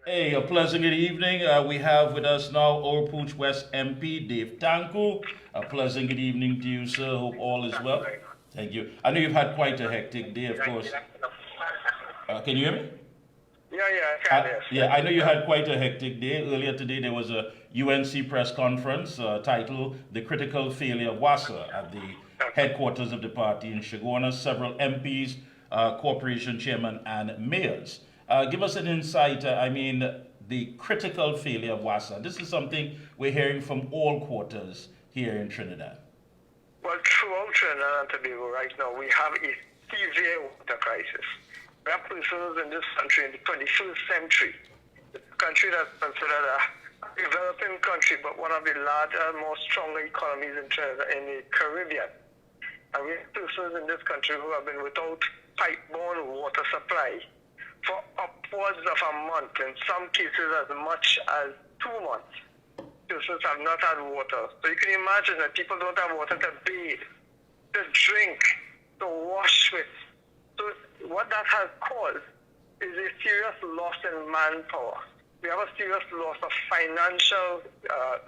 Hey, a pleasant good evening. We have with us now Old Pooch West MP Dave Tancoo. A pleasant good evening to you, sir. Hope all is Thank you well. very much. Thank you. I know you've had quite a hectic day, of course. Can you hear me? Yeah, I can, yes, Yeah, yes. I know you had quite a hectic day. Earlier today, there was a UNC press conference titled The Critical Failure of WASA at the headquarters of the party in Shigona. Several MPs, corporation chairmen, and mayors. Give us an insight, the critical failure of WASA. This is something we're hearing from all quarters here in Trinidad. Well, throughout Trinidad and Tobago right now, we have a severe water crisis. We have persons in this country in the 21st century. It's a country that's considered a developing country, but one of the larger, more stronger economies in Trinidad, in the Caribbean. And we have persons in this country who have been without pipe-borne water supply for upwards of a month, in some cases as much as 2 months. Persons have not had water. So you can imagine that people don't have water to bathe, to drink, to wash with. So what that has caused is a serious loss in manpower. We have a serious loss of financial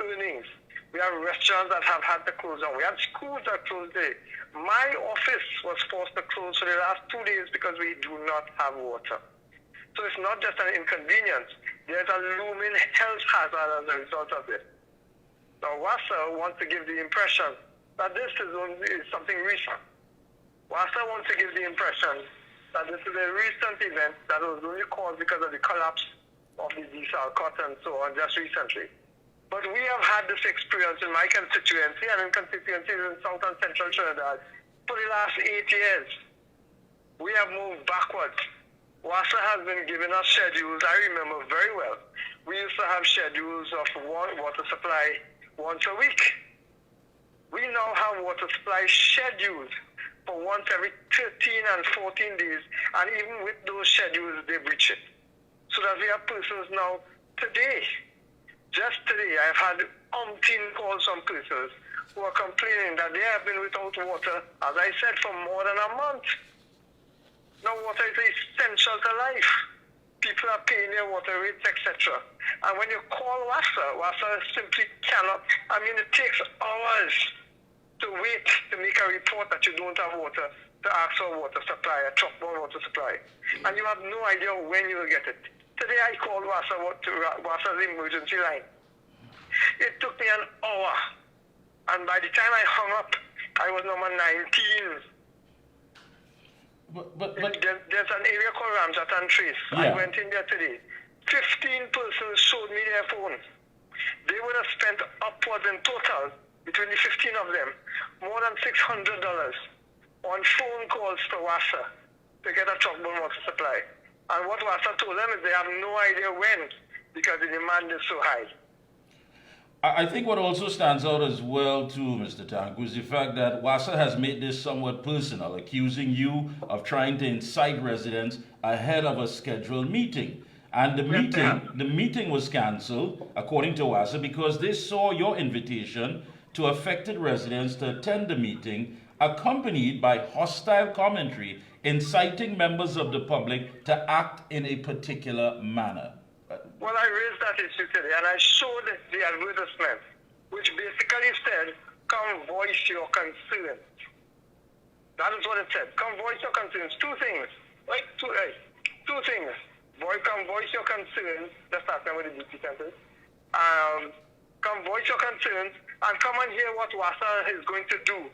earnings. We have restaurants that have had to close down. We have schools that closed today. My office was forced to close for the last 2 days because we do not have water. So it's not just an inconvenience. There's a looming health hazard as a result of this. Now, WASA wants to give the impression that this is something recent. WASA wants to give the impression that this is a recent event that was only caused because of the collapse of the diesel cut and so on just recently. But we have had this experience in my constituency and in constituencies in South and Central Trinidad for the last 8 years. We have moved backwards. WASA has been giving us schedules. I remember very well. We used to have schedules of water supply once a week. We now have water supply scheduled for once every 13 and 14 days, and even with those schedules, they breach it. So that we have persons now, just today, I've had umpteen calls from persons who are complaining that they have been without water, as I said, for more than a month. Now, water is essential to life. People are paying their water rates, etc. And when you call WASA simply cannot. It takes hours to wait to make a report that you don't have water, to ask for water supply, a truckbound water supply. And you have no idea when you will get it. Today I called WASA's emergency line. It took me an hour. And by the time I hung up, I was number 19. There's an area called Ramsat and Trace. Yeah. I went in there today. 15 persons showed me their phone. They would have spent upwards in total, between the 15 of them, more than $600 on phone calls to WASA to get a truckbound water supply. And what WASA told them is they have no idea when, because the demand is so high. I think what also stands out as well, too, Mr. Tancoo, is the fact that WASA has made this somewhat personal, accusing you of trying to incite residents ahead of a scheduled meeting. And the meeting was cancelled, according to WASA, because they saw your invitation to affected residents to attend the meeting, accompanied by hostile commentary inciting members of the public to act in a particular manner. Well, I raised that issue today, and I showed the advertisement, which basically said, come voice your concerns. That is what it said. Come voice your concerns. Two things. Two things. Come voice your concerns. Let's start with the duty sentence. Come voice your concerns, and come and hear what WASA is going to do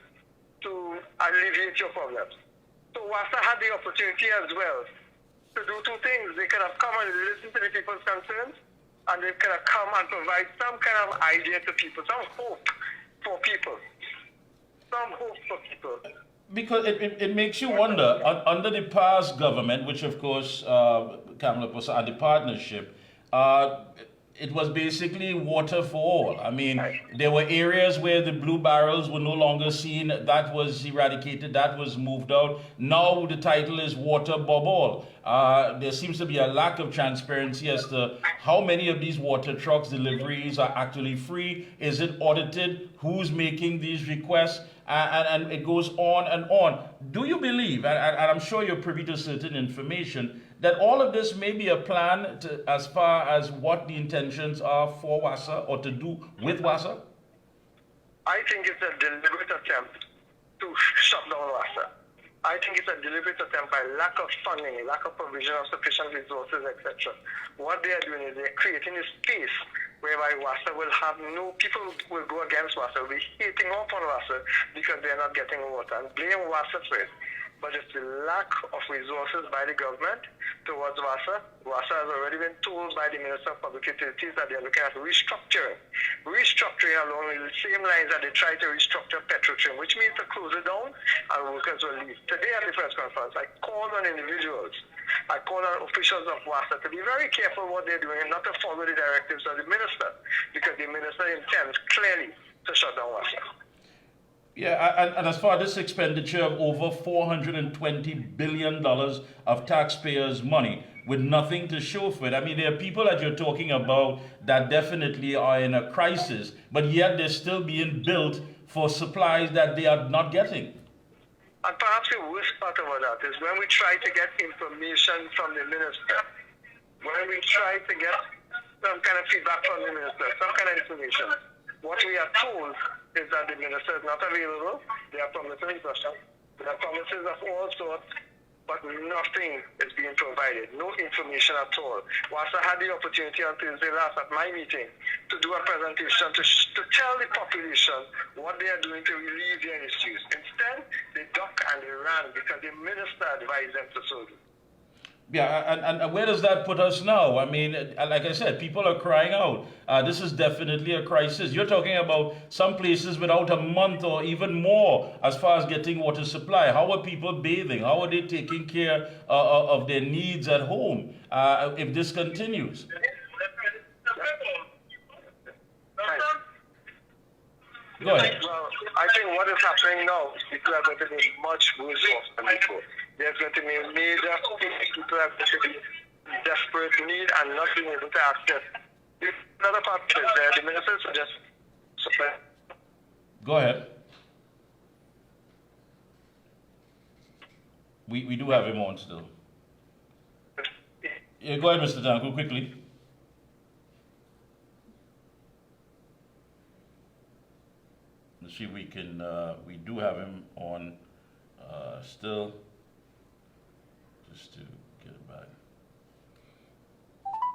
to alleviate your problems. So WASA had the opportunity as well to do two things. They could have come and listened to the people's concerns, and they could have come and provide some kind of idea to people, some hope for people. Some hope for people. Because it makes you wonder, under the past government, which of course Kamala Posa and the partnership, it was basically water for all. There were areas where the blue barrels were no longer seen. That was eradicated. That was moved out. Now the title is Water Above All. There seems to be a lack of transparency as to how many of these water trucks deliveries are actually free. Is it audited? Who's making these requests? and it goes on and on. Do you believe, and I'm sure you're privy to certain information, that all of this may be a plan as far as what the intentions are for WASA or to do with WASA? I think it's a deliberate attempt to shut down WASA. I think it's a deliberate attempt by lack of funding, lack of provision of sufficient resources, etc. What they are doing is they're creating a space whereby WASA will have no, people will go against WASA, will be hating off on WASA because they're not getting water and blame WASA for it. But it's the lack of resources by the government towards WASA. WASA has already been told by the Minister of Public Utilities that they're looking at restructuring. Restructuring along the same lines that they try to restructure Petrotrim, which means to close it down and workers will leave. Today at the press conference, I called on individuals. I called on officials of WASA to be very careful what they're doing and not to follow the directives of the minister, because the minister intends clearly to shut down WASA. Yeah, and as far as this expenditure of over $420 billion of taxpayers' money with nothing to show for it. I mean, there are people that you're talking about that definitely are in a crisis, but yet they're still being built for supplies that they are not getting. And perhaps the worst part about that is when we try to get information from the minister, when we try to get some kind of feedback from the minister, some kind of information, what we are told is that the minister is not available. There are promises of all sorts, but nothing is being provided, no information at all. WASA had the opportunity on Tuesday last at my meeting to do a presentation to tell the population what they are doing to relieve their issues. Instead, they ducked and they ran because the minister advised them to so do. Yeah, and where does that put us now? I mean, like I said, people are crying out. This is definitely a crisis. You're talking about some places without a month or even more as far as getting water supply. How are people bathing? How are they taking care of their needs at home if this continues? Go ahead. Well, I think what is happening now is people are going to be much worse off than before. There's going to be a major people are going to be desperate need and not being able to access. Another part is there, the minister suggests supply. Go ahead. We do have him on still. Yeah, go ahead, Mr. Tancoo, quickly. Let's see if we can, we do have him on still, just to get it back.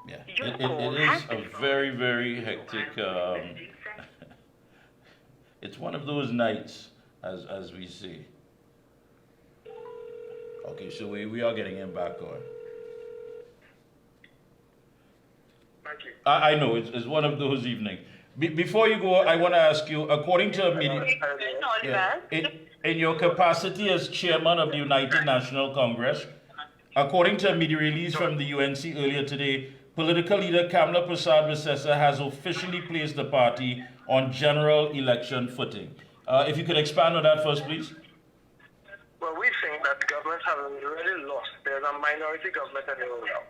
Yeah, it is a very, very hectic, it's one of those nights, as we see. Okay, so we are getting him back on. Thank you. I know, it's one of those evenings. Before you go, I want to ask you, according to a media, in your capacity as chairman of the United National Congress, according to a media release from the UNC earlier today, political leader Kamla Prasad-Visesa has officially placed the party on general election footing. If you could expand on that first, please. Well, we think that the government has already lost. There's a minority government in the world now.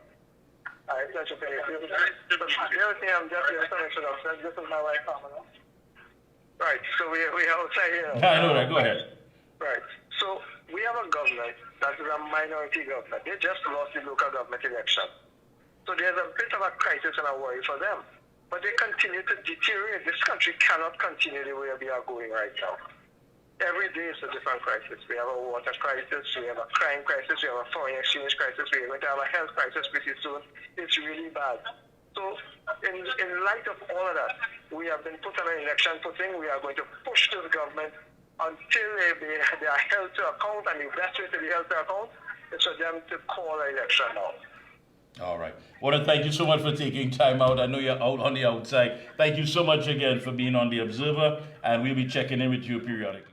The other thing I'm just here to introduction. This is my wife, Pamela. Right, so we are outside here. I know that, go ahead. Right, so we have a government that is a minority government. They just lost the local government election. So there's a bit of a crisis and a worry for them. But they continue to deteriorate. This country cannot continue the way we are going right now. Every day is a different crisis. We have a water crisis, we have a crime crisis, we have a foreign exchange crisis, we are going to have a health crisis pretty soon. It's really bad. So in light of all of that, we have been put on an election footing. We are going to push this government until they are held to account, and the best way to be held to account is for them to call an election now. All right. Well, thank you so much for taking time out. I know you're out on the outside. Thank you so much again for being on the Observer, and we'll be checking in with you periodically.